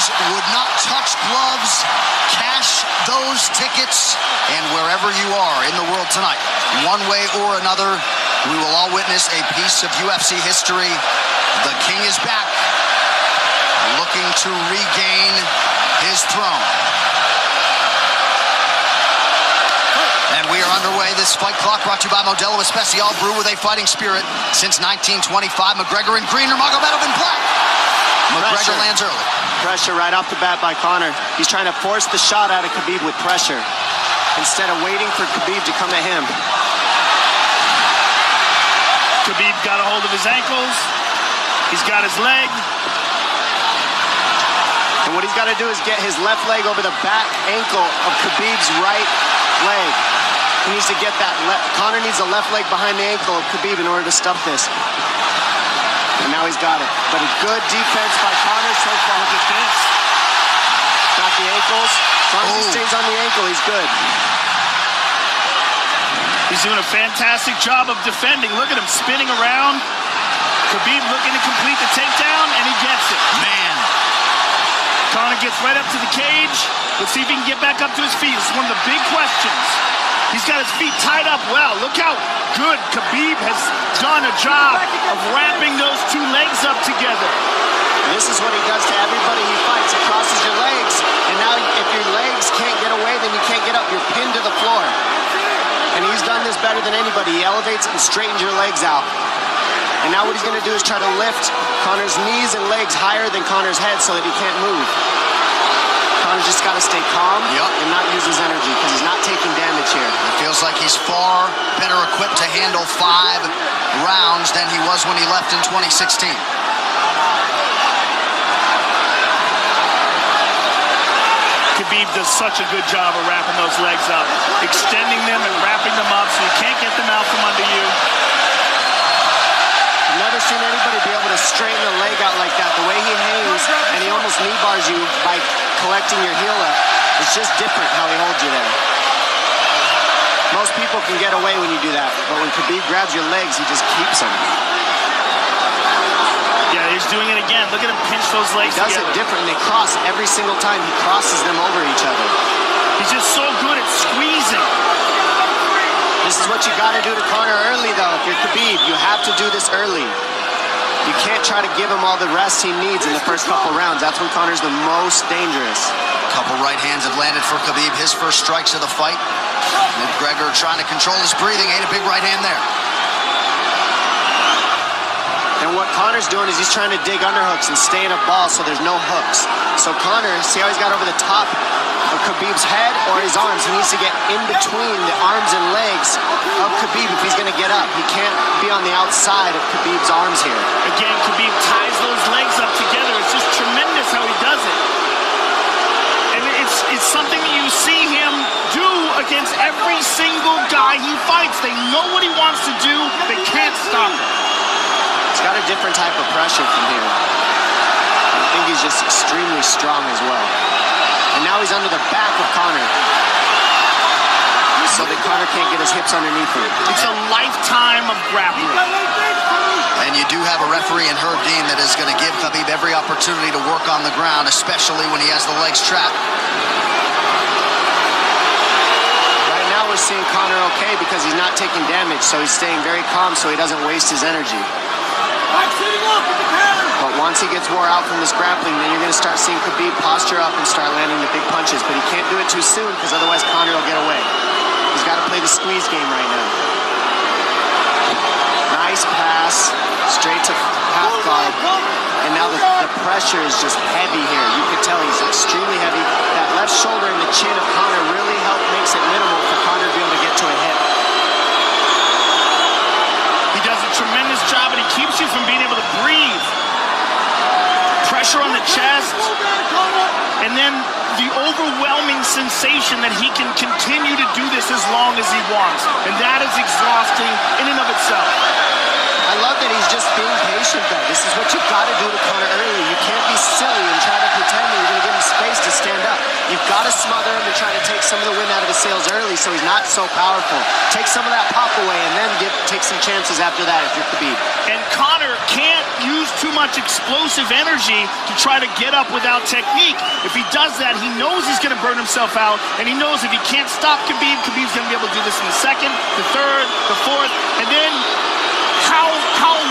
Fighters would not touch gloves. Cash those tickets, and wherever you are in the world tonight, one way or another, we will all witness a piece of UFC history. The King is back, looking to regain his throne. And we are underway. This fight clock brought to you by Modelo Especial, brew with a fighting spirit since 1925. McGregor in green, Nurmagomedov in black. McGregor lands early. Pressure right off the bat by Conor. He's trying to force the shot out of Khabib with pressure instead of waiting for Khabib to come at him. Khabib got a hold of his ankles. He's got his leg. And what he's got to do is get his left leg over the back ankle of Khabib's right leg. He needs to get that Conor needs a left leg behind the ankle of Khabib in order to stop this. And now he's got it. But a good defense by Conor so far. Defense. Got the ankles. As long as he stays on the ankle, he's good. He's doing a fantastic job of defending. Look at him spinning around. Khabib looking to complete the takedown, and he gets it. Man. Conor gets right up to the cage. Let's see if he can get back up to his feet. This is one of the big questions. He's got his feet tied up well. Look how good Khabib has done a job of wrapping those two legs up together. This is what he does to everybody he fights. He crosses your legs, and now if your legs can't get away, then you can't get up. You're pinned to the floor. And he's done this better than anybody. He elevates and straightens your legs out. And now what he's going to do is try to lift Conor's knees and legs higher than Conor's head so that he can't move. Conor's just got to stay calm and not use his energy because he's not taking damage here. It feels like he's far better equipped to handle 5 rounds than he was when he left in 2016. Khabib does such a good job of wrapping those legs up, extending them and wrapping them up so you can't get them out from under you. I've never seen anybody be able to straighten a leg out like that. The way he hangs, and he almost knee bars you by collecting your heel up. It's just different how he holds you there. Most people can get away when you do that, but when Khabib grabs your legs, he just keeps them. Yeah, he's doing it again. Look at him pinch those legs together. He does it different. They cross every single time. He crosses them over each other. He's just so good at squeezing. This is what you got to do to Conor early, though. If you're Khabib, you have to do this early. You can't try to give him all the rest he needs in the first couple rounds. That's when Conor's the most dangerous. Couple right hands have landed for Khabib. His first strikes of the fight. McGregor trying to control his breathing. Ate a big right hand there. And what Conor's doing is he's trying to dig underhooks and stay in a ball so there's no hooks. So Conor, see how he's got over the top of Khabib's head or his arms? He needs to get in between the arms and legs of Khabib if he's going to get up. He can't be on the outside of Khabib's arms here. Again, Khabib ties those legs up together. It's just tremendous how he does it. And it's something that you see him do against every single guy he fights. They know what he wants to do. They can't stop him. He's got a different type of pressure from here. I think he's just extremely strong as well. And now he's under the back of Conor. So that Conor can't get his hips underneath him. It's a lifetime of grappling. And you do have a referee in Herb Dean that is going to give Khabib every opportunity to work on the ground, especially when he has the legs trapped. Right now we're seeing Conor okay because he's not taking damage, so he's staying very calm so he doesn't waste his energy. But once he gets wore out from this grappling, then you're going to start seeing Khabib posture up and start landing the big punches. But he can't do it too soon because otherwise Conor will get away. He's got to play the squeeze game right now. Nice pass, straight to half guard. And now the pressure is just heavy here. You can tell he's extremely heavy. That left shoulder and the chin of Conor really makes it minimal for Conor to be able to get to a hit. He does a tremendous job, and he keeps you from being able to breathe. Pressure on the chest, and then the overwhelming sensation that he can continue to do this as long as he wants. And that is exhausting in and of itself. I love that he's just being patient, though. This is what you've got to do to Conor early. You can't be silly and try to pretend that you're going to give him space to stand up. You've got to smother him and try to take some of the wind out of his sails early so he's not so powerful. Take some of that pop away and then take some chances after that if you're Khabib. And Conor can't use too much explosive energy to try to get up without technique. If he does that, he knows he's going to burn himself out, and he knows if he can't stop Khabib, Khabib's going to be able to do this in the second, the third, the fourth, and then how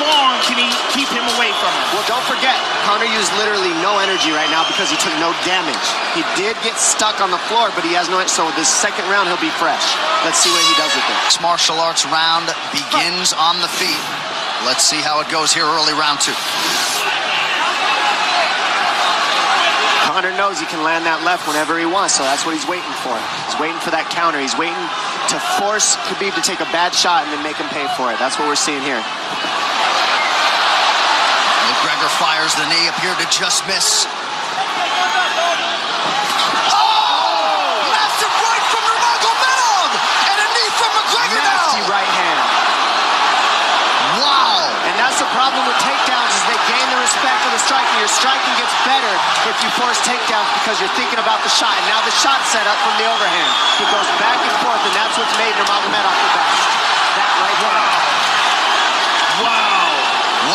long can he keep him away from him? Well, don't forget, Conor used literally no energy right now because he took no damage. He did get stuck on the floor, but he has no, so this second round he'll be fresh. Let's see what he does with it. This martial arts round begins on the feet. Let's see how it goes here early round 2. Conor knows he can land that left whenever he wants, so that's what he's waiting for. He's waiting for that counter. He's waiting to force Khabib to take a bad shot and then make him pay for it. That's what we're seeing here. McGregor fires the knee, appeared to just miss. Massive right from Nurmagomedov! And a knee from McGregor now! Nasty right hand. Wow! And that's the problem with takedowns, is they gain the respect of the striking. Your striking gets better if you force takedowns because you're thinking about the shot. And now the shot's set up from the overhand. He goes back and forth, and that's what's made Nurmagomedov the best. That right hand. Wow.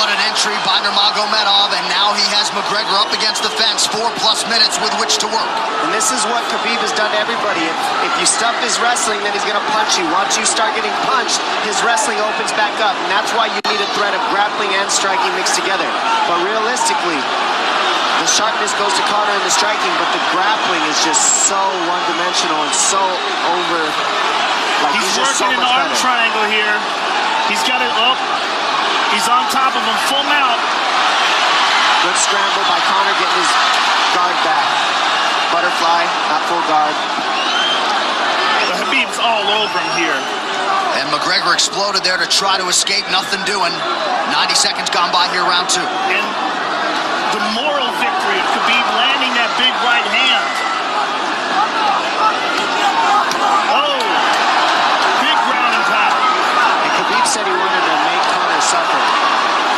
What an entry by Nurmagomedov, and now he has McGregor up against the fence, 4+ minutes with which to work. And this is what Khabib has done to everybody. If you stuff his wrestling, then he's going to punch you. Once you start getting punched, his wrestling opens back up, and that's why you need a threat of grappling and striking mixed together. But realistically, the sharpness goes to Conor in the striking, but the grappling is just so one-dimensional and so over. Like He's just working so an much arm better. triangle here. He's got it up. He's on top of him, full mount. Good scramble by Conor, getting his guard back. Butterfly, not full guard. But Khabib's all over him here. And McGregor exploded there to try to escape, nothing doing. 90 seconds gone by here, round 2. And the moral victory of Khabib landing that big right hand. Oh, big ground and pound. And Khabib said he wanted to make Conor suffer.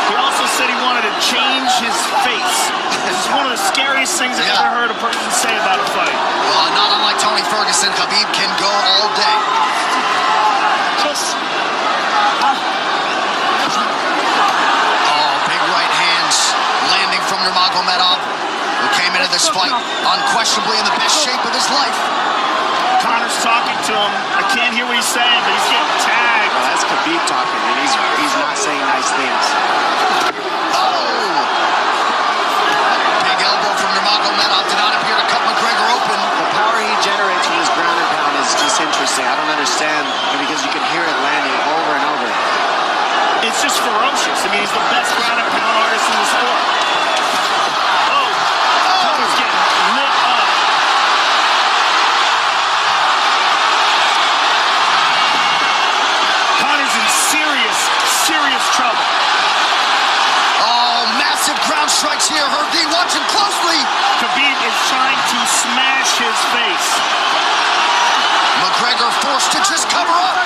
He also said he wanted to change his face. This is one of the scariest things I've ever heard a person say about a fight. Well, not unlike Tony Ferguson, Khabib can go all day. Oh, big right hands landing from Nurmagomedov, who came into this fight unquestionably in the best shape of his life. Conor's talking to him. I can't hear what he's saying, but he's getting tagged. Well, that's Khabib talking, and he's not saying nice things. Oh! Big elbow from Nurmagomedov did not appear to cut McGregor open. The power he generates from his ground and pound is just interesting. I don't understand, because you can hear it landing over and over. It's just ferocious. I mean, he's the best ground and pound artist in the sport. Oh, Conor's getting lit up. Conor's in serious trouble. Oh, massive ground strikes here. Herdy watching closely. Khabib is trying to smash his face. McGregor forced to just cover up.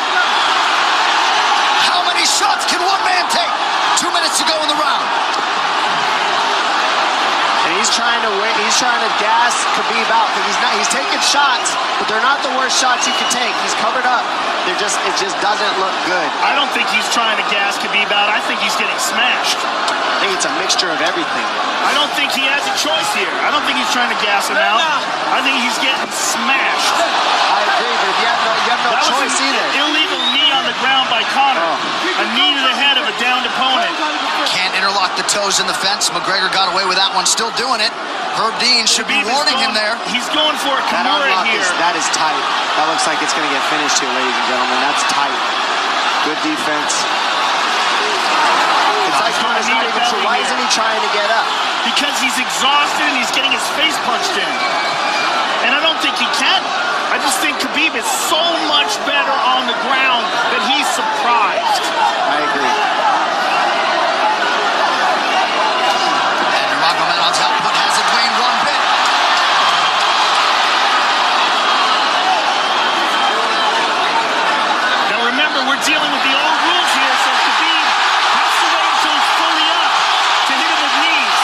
How many shots can one man take? 2 minutes to go in the round. And he's trying to win. He's trying to gas Khabib out, because he's taking shots, but they're not the worst shots he can take. He's covered up. It just doesn't look good. I don't think he's trying to gas Khabib out. I think he's getting smashed. I think it's a mixture of everything. I don't think he has a choice here. I don't think he's trying to gas him out. I think he's getting smashed. I agree, but you have no That was choice an either. illegal knee on the ground by Conor. A knee to the head of a downed opponent. Can't interlock the toes in the fence. McGregor got away with that one, still doing it. Herb Dean should be warning him there. He's going for a That Kimura unlock here. that is tight. That looks like it's going to get finished here, ladies and gentlemen. That's tight. Good defense. It's like Conor's not even sure. Why isn't he trying to get up? Because he's exhausted and he's getting his face punched in. And I don't think he can. I just think Khabib is so much better on the ground that he's surprised. I agree. And Nurmagomedov's output hasn't waned one bit. Now remember, we're dealing with the old rules here, so Khabib has to wait until he's fully up to hit him with knees.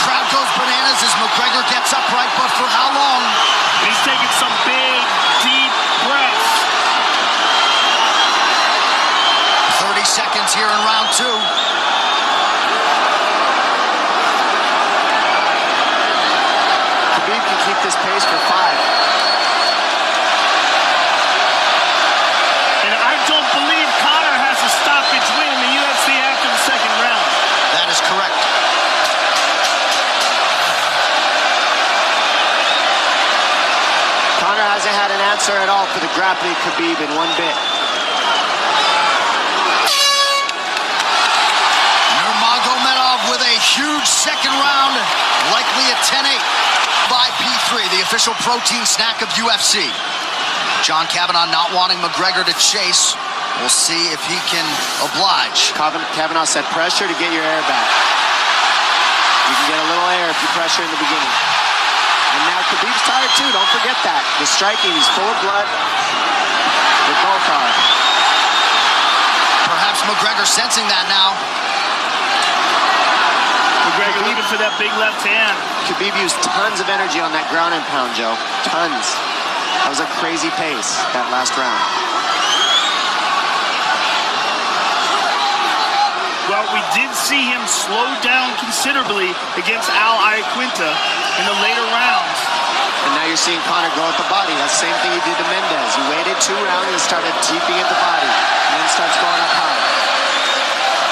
Crowd goes bananas as McGregor gets upright, but for how long? And he's taking some big, deep here in round 2. Khabib can keep this pace for 5. And I don't believe Conor has a stoppage win in the UFC after the second round. That is correct. Conor hasn't had an answer at all for the grappling Khabib in one bit. Nurmagomedov with a huge second round, likely a 10-8 by P3, the official protein snack of UFC. John Kavanagh not wanting McGregor to chase. We'll see if he can oblige. Kavanagh said pressure to get your air back. You can get a little air if you pressure in the beginning. And now Khabib's tired too, don't forget that. The striking, he's full of blood. They both are. Perhaps McGregor sensing that now. McGregor looking for that big left hand. Khabib used tons of energy on that ground and pound, Joe. Tons. That was a crazy pace, that last round. Well, we did see him slow down considerably against Al Iaquinta in the later rounds. And now you're seeing Conor go at the body. That's the same thing he did to Mendez. He waited 2 rounds and started teeping at the body. And then starts going up high.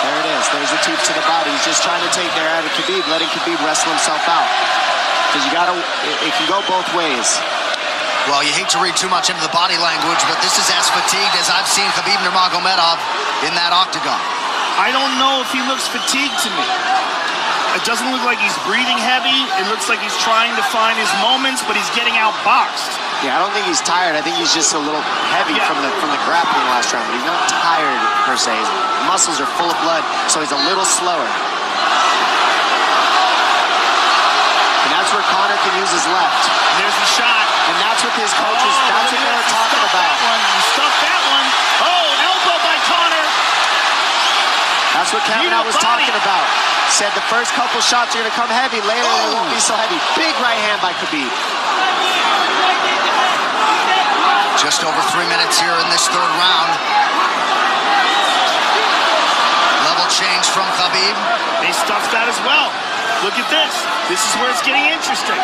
There it is. There's the teep to the body. He's just trying to take their out of Khabib, letting Khabib wrestle himself out. Because you gotta, it can go both ways. Well, you hate to read too much into the body language, but this is as fatigued as I've seen Khabib Nurmagomedov in that octagon. I don't know if he looks fatigued to me. It doesn't look like he's breathing heavy. It looks like he's trying to find his moments, but he's getting outboxed. Yeah, I don't think he's tired. I think he's just a little heavy from the grappling last round. But he's not tired per se. His muscles are full of blood, so he's a little slower. And that's where Conor can use his left. There's the shot. And that's what his coaches, that's what they're talking about. He stuffed that one. Oh, elbow by Conor. That's what Kavanagh was talking about. Said the first couple shots are going to come heavy. Later, they won't be so heavy. Big right hand by Khabib. Just over 3 minutes here in this third round. Level change from Khabib. They stuffed that as well. Look at this. This is where it's getting interesting.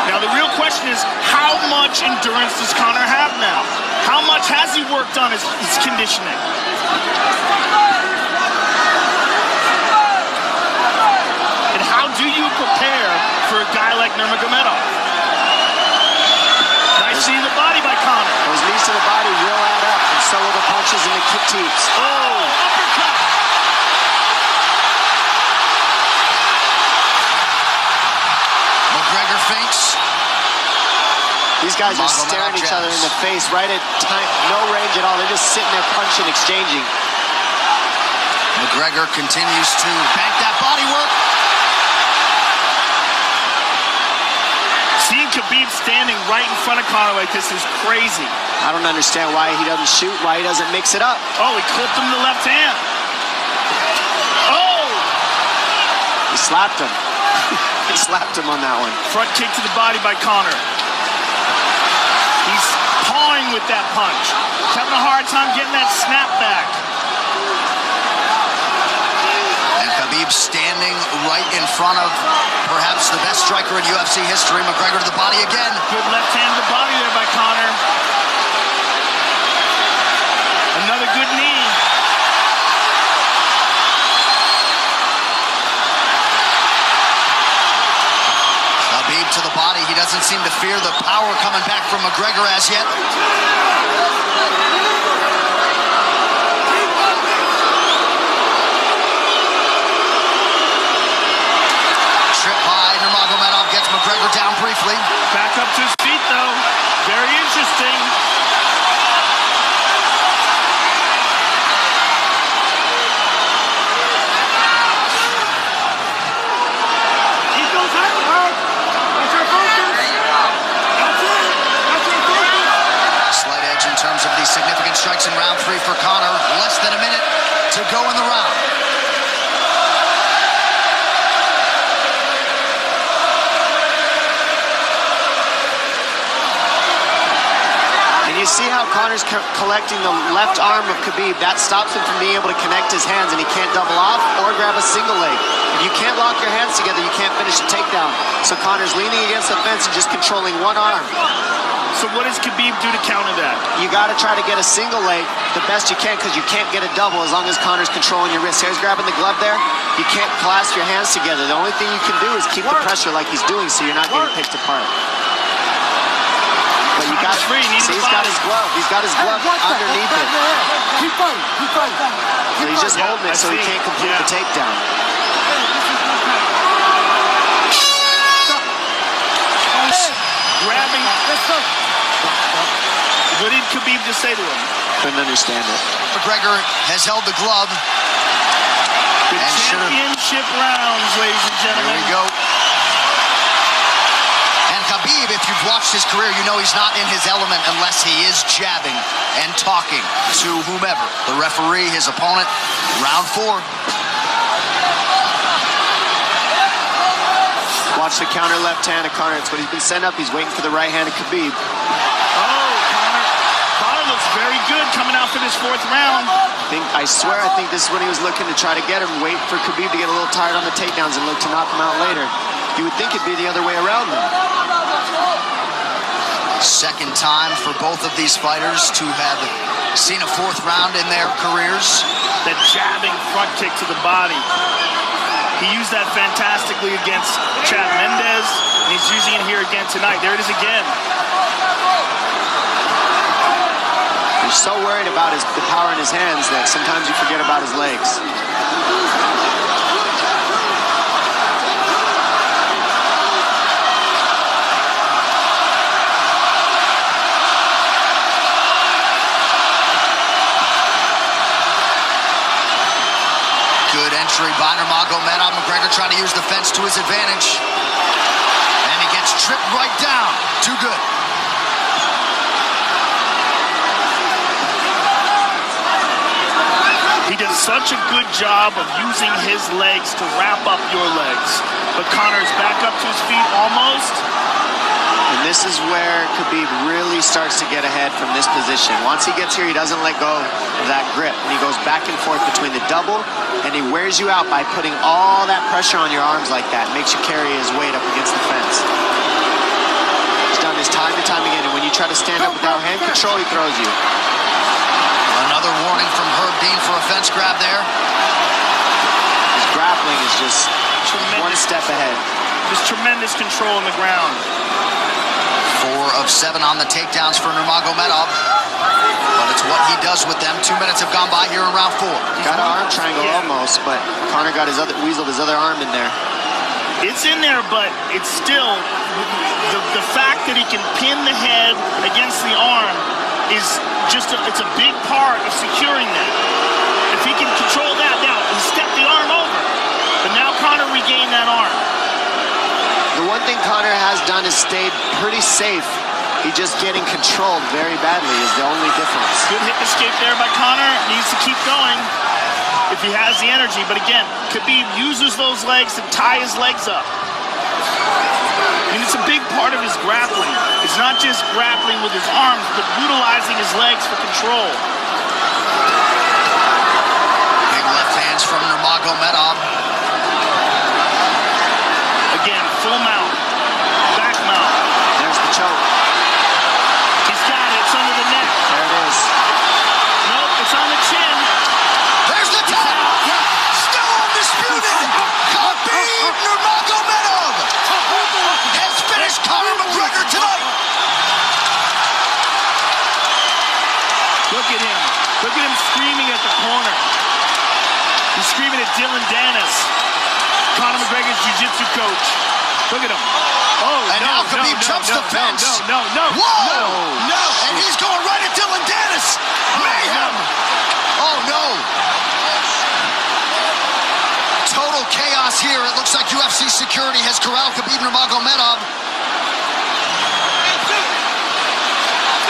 Now, the real question is, how much endurance does Conor have now? How much has he worked on his conditioning? And how do you prepare for a guy like Nurmagomedov? Nice seeing the body by Conor. Those knees to the body will add up, and so will the punches and the kick teeps. Oh, uppercut. McGregor feints. These guys are staring each other in the face right at time, no range at all. They're just sitting there punching, exchanging. McGregor continues to bank that body work. Seeing Khabib standing right in front of Conor like this is crazy. I don't understand why he doesn't shoot, why he doesn't mix it up. Oh, he clipped him to the left hand. Oh! He slapped him. He slapped him on that one. Front kick to the body by Conor. He's pawing with that punch. He's having a hard time getting that snap back. And Khabib standing right in front of perhaps the best striker in UFC history. McGregor to the body again. Good left hand to the body there by Conor. Another good knee. Khabib to the body. He doesn't seem to fear the power coming back from McGregor as yet. Trip by Nurmagomedov gets McGregor down briefly. Back up to his feet, though. Very interesting. Keep those hands out. That's your focus. That's it. That's your focus. Slight edge in terms of the significant strikes in round 3 for Conor. Less than a minute to go in the round. And you you see how Conor's collecting the left arm of Khabib? That stops him from being able to connect his hands, and he can't double off or grab a single leg. If you can't lock your hands together, you can't finish a takedown. So Conor's leaning against the fence and just controlling one arm. So what does Khabib do to counter that? You got to try to get a single leg the best you can, because you can't get a double as long as Conor's controlling your wrist. He's grabbing the glove there. You can't clasp your hands together. The only thing you can do is keep the pressure like he's doing, so you're not getting picked apart. But you got free. See, he's got his glove. He's got his glove underneath it. Keep fighting. Keep fighting. So he's just holding it so he can't complete the takedown. Grabbing. Let's go. What did Khabib just say to him? Couldn't understand it. McGregor has held the glove. The championship rounds, ladies and gentlemen. Here we go. And Khabib, if you've watched his career, you know he's not in his element unless he is jabbing and talking to whomever. The referee, his opponent, round 4. Watch the counter left hand of Conor. It's what he's been setting up. He's waiting for the right hand of Khabib. Conor looks very good coming out for this 4th round. I swear this is when he was looking to try to get him, wait for Khabib to get a little tired on the takedowns and look to knock him out later. You would think it'd be the other way around, though. Second time for both of these fighters to have seen a 4th round in their careers. That jabbing front kick to the body. He used that fantastically against Chad Mendes, and he's using it here again tonight. There it is again. He's so worried about the power in his hands that sometimes you forget about his legs. Good entry by Nurmagomedov. McGregor trying to use the fence to his advantage. And he gets tripped right down. Too good. He does such a good job of using his legs to wrap up your legs. But Conor's back up to his feet almost. And this is where Khabib really starts to get ahead from this position. Once he gets here, he doesn't let go of that grip. And he goes back and forth between the double, and he wears you out by putting all that pressure on your arms like that. Makes you carry his weight up against the fence. He's done this time and time again, and when you try to stand up without hand control, he throws you. Another warning from Herb Dean for a fence grab there. His grappling is just one step ahead. Just tremendous control on the ground. 4 of 7 on the takedowns for Nurmagomedov. But it's what he does with them. 2 minutes have gone by here in round 4. Got an arm triangle almost, but Conor got weaseled his other arm in there. It's in there, but it's still the fact that he can pin the head against the arm is just it's a big part of securing that. If he can control that, now he stepped the arm over, but now Conor regained that arm. The one thing Conor has done is stayed pretty safe. He's just getting controlled very badly is the only difference. Good hip escape there by Conor. Needs to keep going if he has the energy. But again, Khabib uses those legs to tie his legs up. And it's a big part of his grappling. It's not just grappling with his arms, but utilizing his legs for control. Big left hands from Nurmagomedov. Again, full mount, back mount. There's the choke. He's got it. It's under the neck. There it is. Nope, it's on the chin. There's the tap. Still undisputed. Khabib Nurmagomedov has finished Conor McGregor tonight. Look at him. Look at him screaming at the corner. He's screaming at Dylan Dennis, Conor McGregor's jiu-jitsu coach. Look at him. Oh, and now Khabib jumps the fence. No. Whoa! No! And he's going right at Dylan Dennis. Mayhem! Oh, no. Total chaos here. It looks like UFC security has corralled Khabib Nurmagomedov.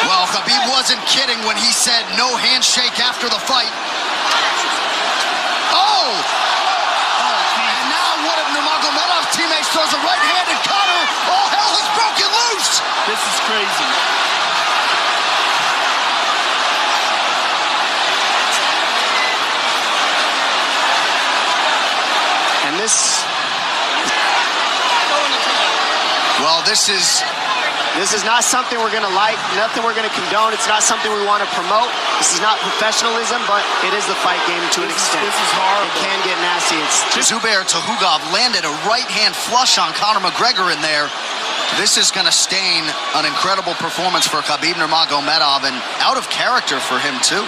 Well, Khabib wasn't kidding when he said no handshake after the fight. Oh! And now one of Nurmagomedov's teammates throws a right hand at Conor. All hell has broken loose. This is crazy. Well, this is not something we're going to like, nothing we're going to condone. It's not something we want to promote. This is not professionalism, but it is the fight game to an extent. This is horrible. It can get nasty. Zubair Tukhugov landed a right-hand flush on Conor McGregor in there. This is going to stain an incredible performance for Khabib Nurmagomedov, and out of character for him, too.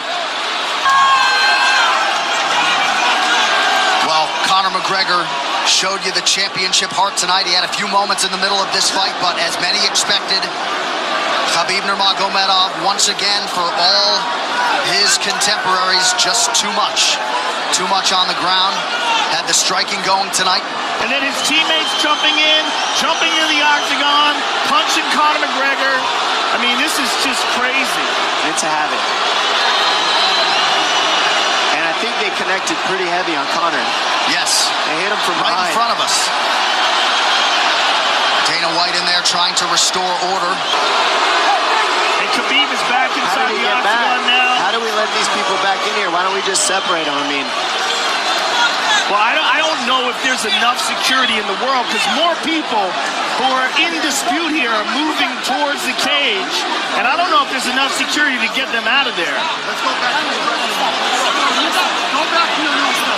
Well, Conor McGregor showed you the championship heart tonight. He had a few moments in the middle of this fight, but as many expected, Khabib Nurmagomedov, once again, for all his contemporaries, just too much. Too much on the ground. Had the striking going tonight. And then his teammates jumping into the octagon, punching Conor McGregor. I mean, this is just crazy. It's a habit. And I think they connected pretty heavy on Conor. Yes. They hit him from right behind. in front of us. Dana White in there trying to restore order. And Khabib is back inside the octagon now. How do we let these people back in here? Why don't we just separate them? I mean, well, I don't know if there's enough security in the world, because more people who are in dispute here are moving towards the cage, and I don't know if there's enough security to get them out of there. Let's go back. Go back to your room, sir.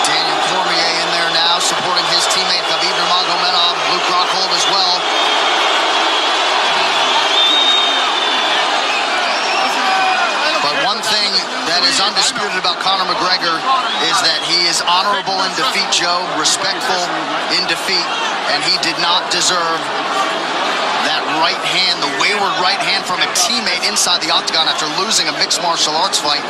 Daniel Cormier in there now, supporting his teammate Khabib Nurmagomedov. Luke Rockhold as well. But one thing that is undisputed about Conor McGregor is that he is honorable in defeat, Joe, respectful in defeat, and he did not deserve that right hand, the wayward right hand from a teammate inside the octagon after losing a mixed martial arts fight.